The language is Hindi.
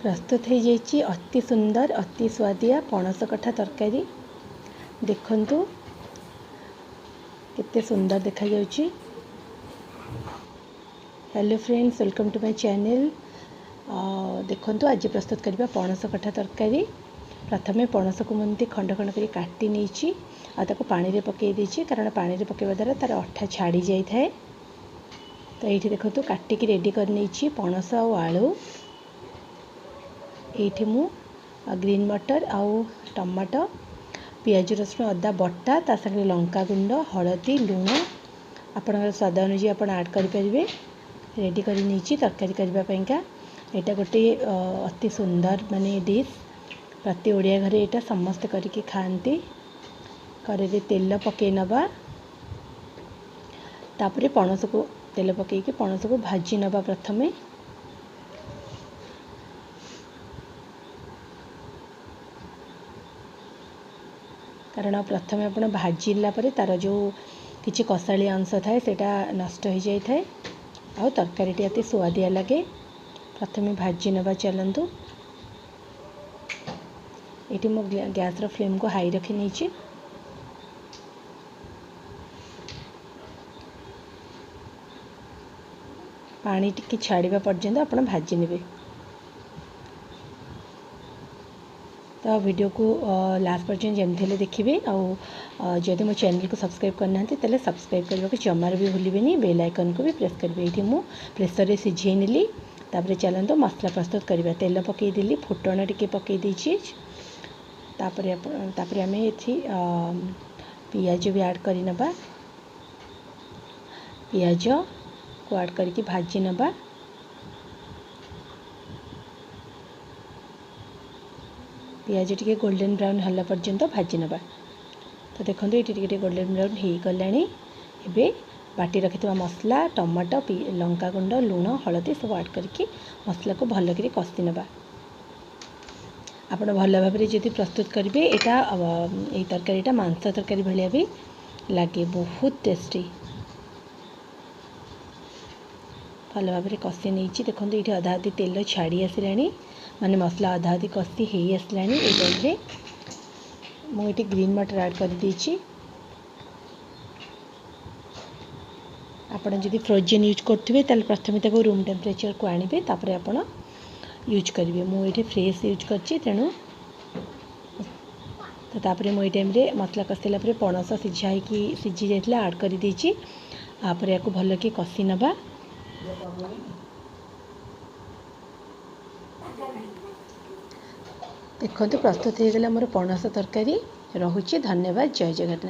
प्रस्तुत हो जाइए अति सुंदर अति स्वादिया पणस कठा तरकारी। देखंतु केते सुंदर देखा जाउची। Hello friends, welcome to my channel. देखंतु आज प्रस्तुत करबा पणस कठा तरकारी। प्रथमे पणस को मुंती खंड खंड कर काटी नेची आ ताको पानी रे पकई देची, कारण पानी रे पकेवा द्वारा तार अठा छाड़ी जाई थाए। तो ये देखो काटिकी रेडी कर नेची पणस आ आलू। ये मु ग्रीन मटर आउ टमाटो पियाज रसुण अदा बटा ता संगे लंका गुंड हलदी लुण आपण स्वाद अनुसार आप ऐड करें रेडी कर तरकारी करने। यहाँ गोटे अति सुंदर माने डिश प्रति ओडिया घरे यहाँ समस्त करके खाती। कड़े तेल पकई नवा, तापर पणस को तेल पकईकि पणस को भाजी नवा प्रथमे। कारण प्रथमे आप भाजिला तार जो किसी कषाड़ी अंश थाए सेटा नष्ट हो जाए थाए आ तरकारी अति स्वादिया लगे। प्रथमे भाजी नवा चलतु। ये मो गैस फ्लेम को हाई रखी नहीं। पानी टिके छाड़ा पर्यंत आप भाजी ने। तो वीडियो को लास्ट पर्यंत जमी देखिए। आदि मो चैनल को सब्सक्राइब करना तेल सब्सक्राइब करने को जमार भी भूलिए। बेल आइकन को भी प्रेस करेंगे। ये मु प्रेसर रे सिझे नेली। तापर चलते मसला प्रस्तुत करवा। तेल पकईदेली, फुटण टिके पकई देछि। तापर आम ये पियाज भी ऐड कर नवा। पियाज को ऐड करके भाजी नवा। पियाज टिके गोल्डन ब्राउन हला पर्यंत भाजी नवा। तो देखो ये टिके गोल्डन ब्राउन हो गलानी। एबे बाटी रखि मसला टमाटो लंका गुंड लुण हलदी सब ऐड करके मसला को भल कर कषि नवा। आपण भल भाव जदि प्रस्तुत करेंगे ये तरकारीटा मांस तरकारी भाया भी लगे, बहुत टेस्टी। भल भाव कषि नहीं। देखो ये अधा अधी तेल छाड़ी आसला माने मसला अधा अधी कषि हो आसला। ये टाइम मुझे ग्रीन मटर ऐड कर देछि। आपड़ जदि फ्रोजेन यूज करेंगे तो प्रथम रूम टेम्परेचर को आणवे, तापर आपण यूज करेंगे। मुझे फ्रेश यूज करछि तेणु। तो तापर मुझे टाइम मसला कषिला पणस सिझी जाइए ऐड कर देछि। तापर या भल कि कषि नवा। देखो प्रस्तुत हो गला मोर पणस तरकारी। रहुछि। धन्यवाद। जय जगन्नाथ।